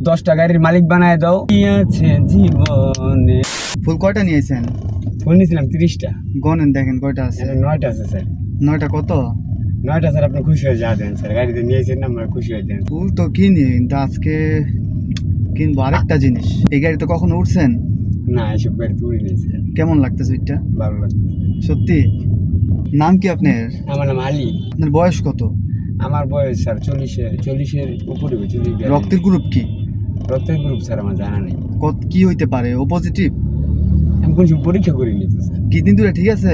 10টা গাড়ির মালিক বানায় দাও। কি আছে জীবনে। ফুল কয়টা নিয়েছেন? ফুল নিয়েছিলাম 30টা। গনেন দেখেন কয়টা আছে। 9টা আছে স্যার। 9টা কত? 9টা স্যার, আপনি খুশি হয়ে যা দেন স্যার, গাড়িতে নিয়েছেন না, আমরা খুশি হয়ে দেন। ফুল তো কিনি, কিন্তু আজকে কিনবো আরেকটা জিনিস। এই গাড়িতে কখনো উঠছেন? না, এসব গাড়িতে উড়ি নেই স্যার। কেমন লাগতেছে এটা? ভালো লাগছে। সত্যি? নাম কি আপনার? আমার নাম আলী। আপনার বয়স কত? আমার বয়স স্যার 40-এর উপরে। 40। রক্তের গ্রুপ কি? রক্তের গ্রুপ স্যার আমার জানা নেই। কি হইতে পারে? ও পজিটিভ? আমি কোনো পরীক্ষা করিনি তো স্যার। কিডনি দুটো ঠিক আছে?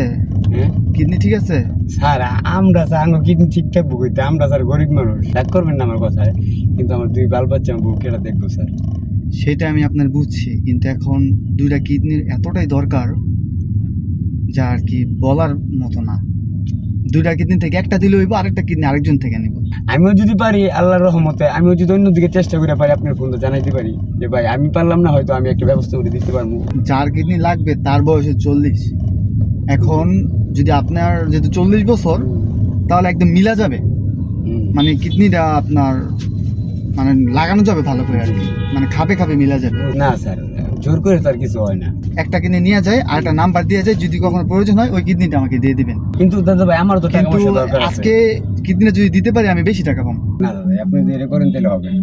হ্যাঁ কিডনি ঠিক আছে? স্যার, আমরা স্যার আমার কিডনি ঠিক থাকবো কইতে, আমরা স্যার গরিব মানুষ, রাগ করবেন না আমার কথায়, কিন্তু আমার 2 বাল বাচ্চা আমি বুকেটা দেখবো স্যার। সেটা আমি আপনার বুঝছি, কিন্তু এখন 2টা কিডনির এতটাই দরকার যা আর কি বলার মতো না। 2টা কিডনি থেকে একটা দিলে হইব, আরেকটা কিডনি আরেকজন থেকে নিব। আমিও যদি পারি আল্লাহর রহমতে, আমিও যদি অন্যদিকে চেষ্টা করে পারি, আপনার ফোন তো জানাইতে পারি যে ভাই আমি পারলাম না, হয়তো আমি একটা ব্যবস্থা করে দিতে পারবো। যার কিডনি লাগবে তার বয়স 40। এখন যদি আপনার যেহেতু 40 বছর, তাহলে একদম মিলা যাবে, মানে কিডনিটা আপনার মানে লাগানো যাবে ভালো করে আর কি, মানে খাপে খাপে মিলা যাবে। না স্যার, জোর করে তো আর কিছু হয় না। একটা কিডনি নিয়ে যায় আর একটা নাম্বার দিয়ে যায়, যদি কখনো প্রয়োজন হয় ওই কিডনিটা আমাকে দিয়ে দিবেন। কিন্তু দাদা ভাই আমার তো টাকা কিন্তু পয়সা দরকার আছে। আজকে কিডনিটা যদি দিতে পারি আমি বেশি টাকা পাবো। না দাদা, আপনি যদি এটা করেন তাহলে হবে না।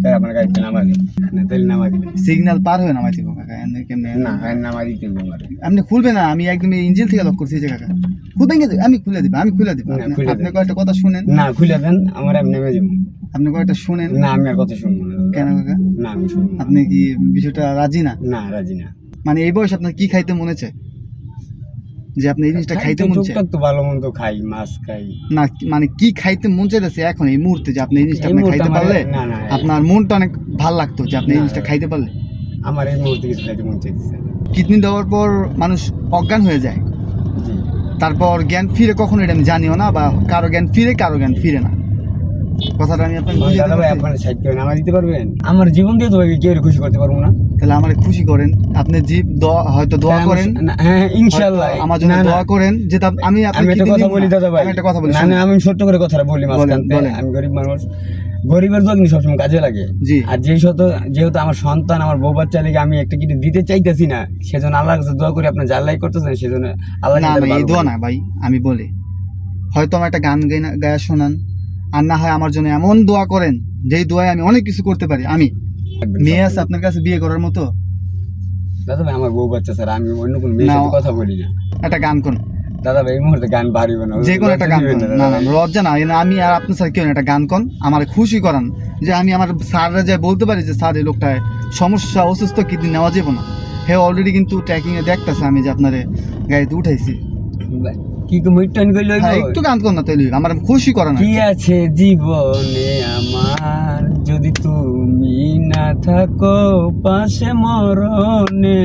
তাই আপনার গাড়িতে নামা দিন, না তাহলে নামা দিবেন। সিগন্যাল পার হয়ে নামাই দিব কাকা, এমনি কেমনে? না, নামা দিতে হবে আমার। আপনি খুলবে না, আমি একদম ইঞ্জিন থেকে লক করছি যে কাকা। খুলবেন কি? আমি খুলে দিব, আমি খুলে দিব। না, খুলে আপনি দেন। কয়েকটা কথা শুনেন। না, খুলে দেন, আমার আমি নেমে যাবো। আপনি কয়েকটা শুনেন। না, আমি আর কথা শুনবো না দাদা। কেন কাকা? না, আমি শুনবো না। আপনি কি বিষয়টা রাজি না? না, রাজি না। মানে এই বয়স আপনার কি খাইতে মনে চায়, যে আপনি এই জিনিসটা খাইতে মন চায়? টুকটাক তো ভালো মন্দ খাই, মাছ খাই। না মানে কি খাইতে মন চাইতেছে এখন এই মুহূর্তে, যে আপনি এই জিনিসটা এই আপনি মুহূর্তে খাইতে আমার- পারলে না, না, আপনার মনটা অনেক ভালো লাগতো যে আপনি এই না, জিনিসটা খাইতে পারলে? আমার এই মুহূর্তে কিছু খাইতে মন চাইতেছে না। কিডনি দেওয়ার পর মানুষ অজ্ঞান হয়ে যায়, জি। তারপর জ্ঞান ফিরে কখনো এটা আমি জানিও না, বা কারো জ্ঞান ফিরে কারো জ্ঞান ফিরে না। কথাটা আমি আপনাকে বুঝিয়ে দাদা ভাই, দিতে আপনার সাইড করে নামা দিতে পারবেন? আমার জীবন দিয়ে তো ভাই কেউ খুশি করতে পারবো না। তাহলে আমার খুশি করেন, আপনি জীব হয়তো দোয়া তাই আমার- করেন, হ্যাঁ ইনশাআল্লাহ হয়তো আমার জন্য না, না, দোয়া করেন যে আমি আমি একটা কথা বলি দাদা ভাই। আমি একটা কথা বলি, না, না, আমি সত্য করে কথাটা বলি মাঝখান থেকে। বলেন। আমি গরিব মানুষ, গরিবের দোয়া কিন্তু সবসময় কাজে লাগে। জি। আর যেহেতু আমার সন্তান, আমার বউ বাচ্চা লেগে আমি একটা কিছু দিতে চাইতেছি না, সেজন্য আল্লাহর কাছে দোয়া করি, আপনার যা আল্লাহ করতেছেন সেজন্য আল্লাহ না যাতে না, ভালো এই দোয়া করে। না ভাই, আমি বলি হয়তো আমার একটা গান গায়া শোনান, আর না হয় আমার জন্য এমন দোয়া করেন যেই দোয়ায় আমি অনেক কিছু করতে পারি। আমি মেয়ে আছে আপনার কাছে বিয়ে করার মতো? দাদা ভাই, আমার বউ বাচ্চা স্যার, আমি অন্য কোনো মেয়ের না। সাথে কথা বলি না। একটা গান কোন, দাদা ভাই এই মুহূর্তে গান বাড়িব না, যে কোনো একটা গান কোন। না না, না, লজ্জা না, আমি আর আপনার স্যার কেউ না, একটা গান কোন আমার খুশি করান, যে আমি আমার স্যাররা যাই বলতে পারি যে স্যার এই লোকটায় সমস্যা, অসুস্থ, কিডনি নেওয়া যাবে না। হে অলরেডি কিন্তু ট্র্যাকিংয়ে দেখতেছে আমি যে আপনার গাড়িতে উঠাইছি। কি মিটন কইল হ্যাঁ, একটু গান কোন না তাইলে আমার খুশি করান। কি আছে জীবনে আমার, যদি তুমি না থাকো পাশে মরণে,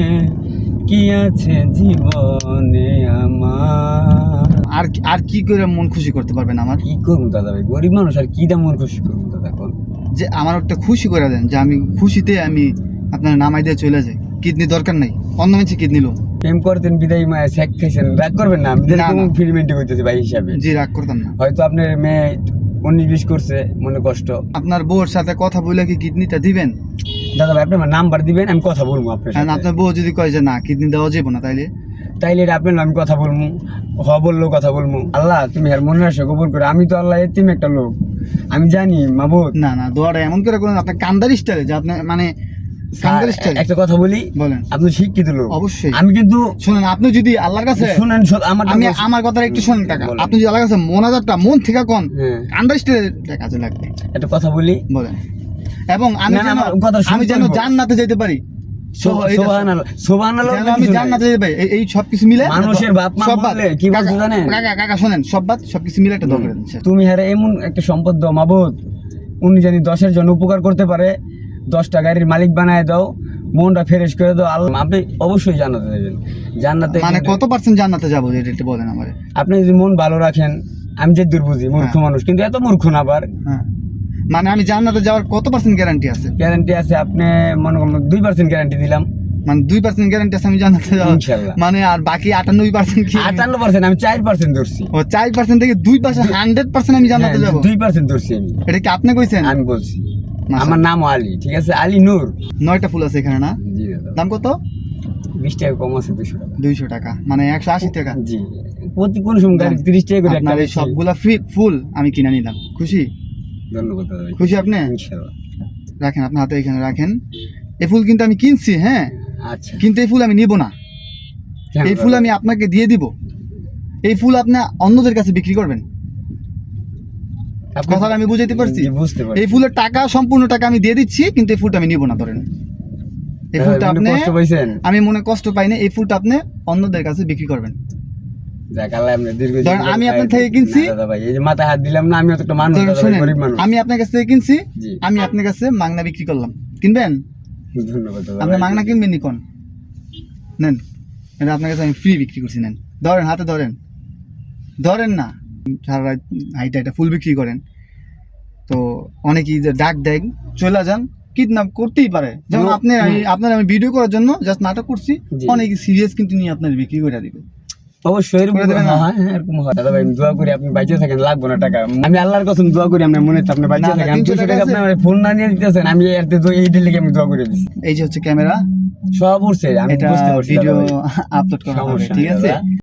কি আছে জীবনে আমার। আর আর কি করে মন খুশি করতে পারবেন আমার? কি করবো দাদা ভাই, গরিব মানুষ, আর কি দাম মন খুশি করবো দাদা কোন? যে আমার একটা খুশি করে দেন, যে আমি খুশিতে আমি আপনার নামাই দিয়ে চলে যাই। কিডনি দরকার নাই, অন্য মানুষের কিডনি লো। প্রেম করতেন বিদায় মায়ের শেখ খাইছেন, রাগ করবেন না, আমি না, যেরকম না। ফিলিমেন্টে করতেছি ভাই হিসাবে। জি, রাগ করতাম না। হয়তো আপনার মেয়ে 19-20 করছে, মনে কষ্ট। আপনার বউর সাথে কথা বলে কি কিডনিটা দিবেন? দাদা ভাই, আপনি আমার নাম্বার দিবেন, আমি কথা বলবো আপনার আর সাথে। আপনার বউ যদি কয় যে না কিডনি দেওয়া যাবে না, তাইলে তাইলে এটা আপনার আমি কথা বলবো, বললেও কথা বলবো। আল্লাহ তুমি আর মনে রাখো কবুল করে, আমি তো আল্লাহ এতিম একটা লোক, আমি জানি মাবুদ। না না, দোয়াটা এমন করে করেন আপনার কান্দার স্টাইলে, যে আপনি মানে কান্দার স্টাইলে। একটা কথা বলি, বলেন। আপনি শিক্ষিত লোক অবশ্যই। আমি কিন্তু শুনেন, আপনি যদি আল্লাহর কাছে শুনেন, আমি আমার কথা একটু শুনেন কাকা, বলেন। আপনি যদি আল্লাহর কাছে মোনাজাতটা মন থেকে কোন হ্যাঁ। কান্দার স্টাইলে কাজে লাগবে। একটা কথা বলি, বলেন। এবং আমি না, না, যেন আমার কথা শুনতে আমি যেন হইবো। জান্নাতে যেতে পারি, সুবহানাল্লাহ, সুবহানাল্লাহ, যেন আমি জান্নাতে যেতে পারি, এই সবকিছু মিলে মানুষের বাপ মা সব বাদ। বললে কি বলতে কাকা, জানেন? কাকা কাকা শুনেন, সবকিছু মিলে একটা দোয়া করে দিন। তুমি হারে এমন একটা সম্পদ দাও মাবুদ, উনি জানি 10-এর জন্য উপকার করতে পারে, 10টা গাড়ির মালিক বানায় দাও, মনটা ফ্রেশ করে দাও। আল্লাহ আপনি অবশ্যই জান্নাতে দেবেন। জান্নাতে মানে কত পার্সেন্ট জান্নাতে যাবো এটা একটু বলেন আমারে। আপনি যদি মন ভালো রাখেন, আমি যে দূর বুঝি মূর্খ মানুষ, কিন্তু এত মূর্খ না আবার। হ্যাঁ, মানে আমি জান্নাতে যাওয়ার কত পার্সেন্ট গ্যারান্টি আছে? গ্যারান্টি আছে, আপনি মনে করেন 2% গ্যারান্টি দিলাম। মানে 2% গ্যারান্টি আছে আমি জান্নাতে যাওয়ার? ইনশাআল্লাহ। মানে আর বাকি 98% কি? 58%, আমি 4% ধরছি। ও 4% থেকে 2% 100% আমি জান্নাতে হ্যাঁ, যাবো? 2% ধরছি আমি। এটা কি আপনি কইছেন? আমি বলছি। আমার নাম আলী, ঠিক আছে, আলী নূর। 9টা ফুল আছে এখানে না? জি দাদা। দাম কত? 20 টাকা কম আছে, 200 টাকা। 200 টাকা, মানে 180 টাকা। জি, প্রতি কোন সময় গাড়ি 30 টাকা করে একটা আপনার এই বেশি। সবগুলা ফ্রি ফুল আমি কিনে নিলাম, খুশি? ধন্যবাদ দাদা ভাই। খুশি আপনি? ইনশাআল্লাহ। রাখেন আপনার হাতে, এখানে রাখেন। এই ফুল কিন্তু আমি কিনছি, হ্যাঁ, আচ্ছা, কিন্তু এই ফুল আমি নিব না। কেন এই ফুল দাদা? আমি আপনাকে দিয়ে দিব। এই ফুল আপনি অন্যদের কাছে বিক্রি করবেন। আপনি- কথাটা আমি বুঝাইতে পারছি? জি, বুঝতে পারছি। এই ফুলের টাকা, সম্পূর্ণ টাকা আমি দিয়ে দিচ্ছি, কিন্তু এই ফুলটা আমি নিব না। ধরেন এই দাদা, ফুলটা আপনি আপনি, কষ্ট পাইছেন? আমি মনে কষ্ট পাই না, এই ফুলটা আপনি অন্যদের কাছে বিক্রি করবেন। যাক, আল্লাহ আপনার দীর্ঘ ধরেন জীবন আমি খায়। আপনার থেকে কিনছি। না দাদা ভাই, এই যে মাথায় হাত দিলাম না, আমিও তো একটা মানুষ ধরেন দাদা ভাই, শুনেন, গরিব মানুষ। আমি আপনার কাছ থেকে কিনছি, জি, আমি আপনার কাছে মাংনা বিক্রি করলাম, কিনবেন? ধন্যবাদ দাদা আপনি ভাই। মাংনা কিনবেন নি কোন? নেন, এটা আপনার কাছে আমি ফ্রি বিক্রি করছি, নেন। ধরেন, হাতে ধরেন, ধরেন না। সারা রাত হাইটা হাইটা ফুল বিক্রি করেন, তো অনেকেই যে ডাক দেন, চলে যান, কিডন্যাপ করতেই পারে। যেমন আপনি, আপনার আমি ভিডিও করার জন্য জাস্ট নাটক করছি, জি। অনেকে সিরিয়াস কিন্তু নিয়ে আপনার বিক্রি করে দিবে। অবশ্যই এরকম করে দেবেন না? হয়, হ্যাঁ, এরকম হয় দাদা ভাই। আমি দোয়া করি আপনি বাইচে থাকেন, লাগবো না টাকা। আমি আল্লাহর কসম দোয়া করি আপনার মনে আপনি বাইচে না, না, থাকেন। 300 200 টাকা টাকা আপনি আছে। আমার ফোন না নিয়ে দিতেছেন, আমি এতে তো এই দিলে আমি দোয়া করে দিচ্ছি। এই যে হচ্ছে ক্যামেরা, সব উঠছে, আমি এটা বুঝতে পারছি ভিডিও দাদা ভাই। আপলোড করা হবে, সমস্যা ঠিক নেই আছে? দাদা।